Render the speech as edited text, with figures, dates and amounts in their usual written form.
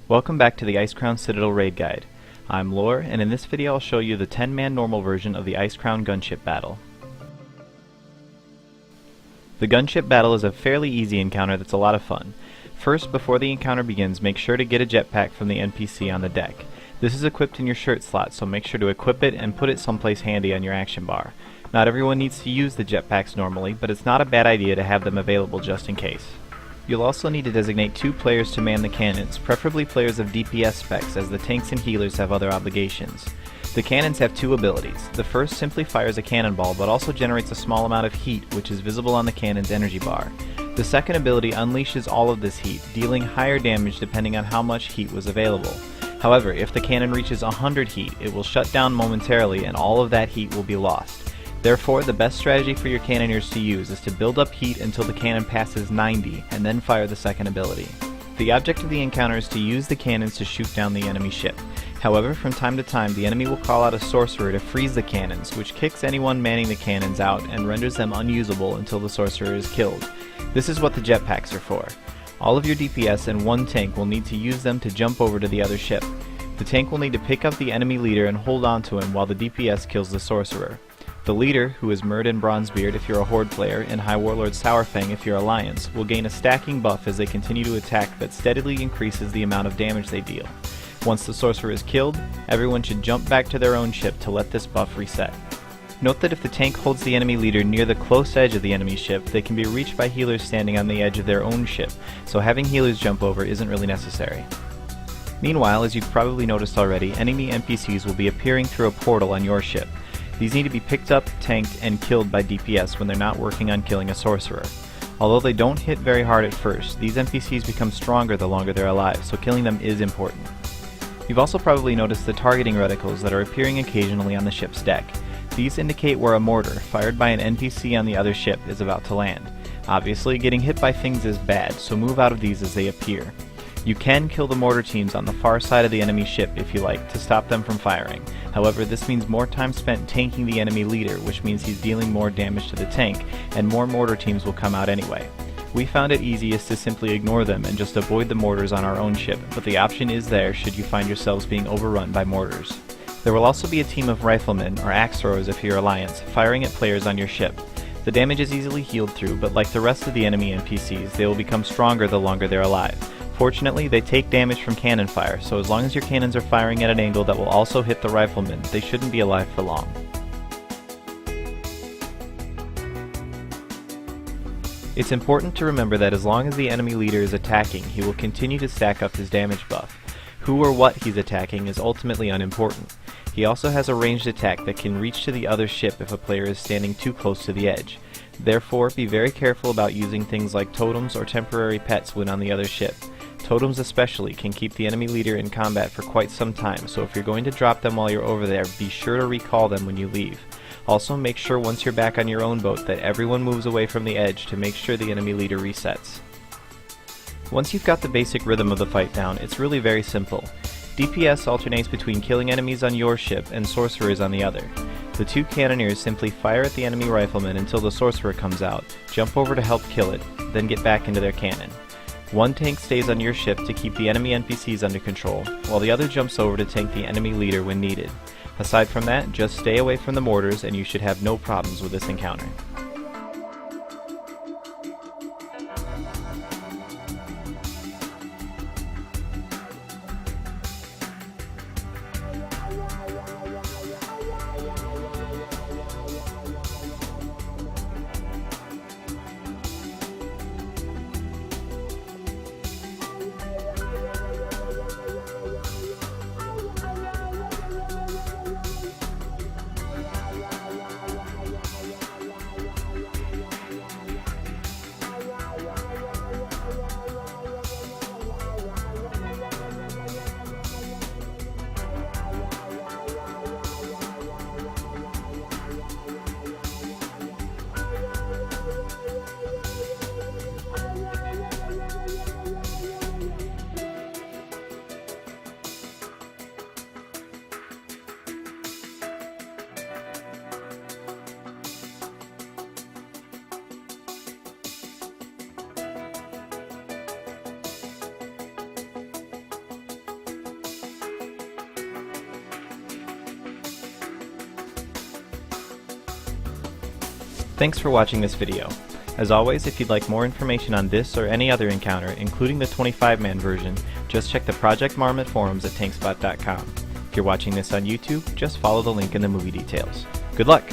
Welcome back to the Icecrown Citadel Raid Guide. I'm Lore, and in this video I'll show you the 10-man normal version of the Icecrown Gunship battle. The gunship battle is a fairly easy encounter that's a lot of fun. First, before the encounter begins, make sure to get a jetpack from the NPC on the deck. This is equipped in your shirt slot, so make sure to equip it and put it someplace handy on your action bar. Not everyone needs to use the jetpacks normally, but it's not a bad idea to have them available just in case. You'll also need to designate 2 players to man the cannons, preferably players of DPS specs, as the tanks and healers have other obligations. The cannons have 2 abilities. The first simply fires a cannonball, but also generates a small amount of heat, which is visible on the cannon's energy bar. The second ability unleashes all of this heat, dealing higher damage depending on how much heat was available. However, if the cannon reaches 100 heat, it will shut down momentarily and all of that heat will be lost. Therefore, the best strategy for your cannoneers to use is to build up heat until the cannon passes 90, and then fire the second ability. The object of the encounter is to use the cannons to shoot down the enemy ship. However, from time to time, the enemy will call out a sorcerer to freeze the cannons, which kicks anyone manning the cannons out and renders them unusable until the sorcerer is killed. This is what the jetpacks are for. All of your DPS and 1 tank will need to use them to jump over to the other ship. The tank will need to pick up the enemy leader and hold on to him while the DPS kills the sorcerer. The leader, who is Murd and Bronzebeard if you're a Horde player, and High Warlord Sourfang if you're Alliance, will gain a stacking buff as they continue to attack that steadily increases the amount of damage they deal. Once the sorcerer is killed, everyone should jump back to their own ship to let this buff reset. Note that if the tank holds the enemy leader near the close edge of the enemy ship, they can be reached by healers standing on the edge of their own ship, so having healers jump over isn't really necessary. Meanwhile, as you've probably noticed already, enemy NPCs will be appearing through a portal on your ship. These need to be picked up, tanked, and killed by DPS when they're not working on killing a sorcerer. Although they don't hit very hard at first, these NPCs become stronger the longer they're alive, so killing them is important. You've also probably noticed the targeting reticles that are appearing occasionally on the ship's deck. These indicate where a mortar, fired by an NPC on the other ship, is about to land. Obviously, getting hit by things is bad, so move out of these as they appear. You can kill the mortar teams on the far side of the enemy ship if you like, to stop them from firing. However, this means more time spent tanking the enemy leader, which means he's dealing more damage to the tank, and more mortar teams will come out anyway. We found it easiest to simply ignore them and just avoid the mortars on our own ship, but the option is there should you find yourselves being overrun by mortars. There will also be a team of riflemen, or axe throwers if you're Alliance, firing at players on your ship. The damage is easily healed through, but like the rest of the enemy NPCs, they will become stronger the longer they're alive. Fortunately, they take damage from cannon fire, so as long as your cannons are firing at an angle that will also hit the riflemen, they shouldn't be alive for long. It's important to remember that as long as the enemy leader is attacking, he will continue to stack up his damage buff. Who or what he's attacking is ultimately unimportant. He also has a ranged attack that can reach to the other ship if a player is standing too close to the edge. Therefore, be very careful about using things like totems or temporary pets when on the other ship. Totems especially can keep the enemy leader in combat for quite some time, so if you're going to drop them while you're over there, be sure to recall them when you leave. Also make sure once you're back on your own boat that everyone moves away from the edge to make sure the enemy leader resets. Once you've got the basic rhythm of the fight down, it's really very simple. DPS alternates between killing enemies on your ship and sorcerers on the other. The 2 cannoneers simply fire at the enemy rifleman until the sorcerer comes out, jump over to help kill it, then get back into their cannon. 1 tank stays on your ship to keep the enemy NPCs under control, while the other jumps over to tank the enemy leader when needed. Aside from that, just stay away from the mortars and you should have no problems with this encounter. Thanks for watching this video. As always, if you'd like more information on this or any other encounter, including the 25-man version, just check the Project Marmot forums at TankSpot.com. If you're watching this on YouTube, just follow the link in the movie details. Good luck!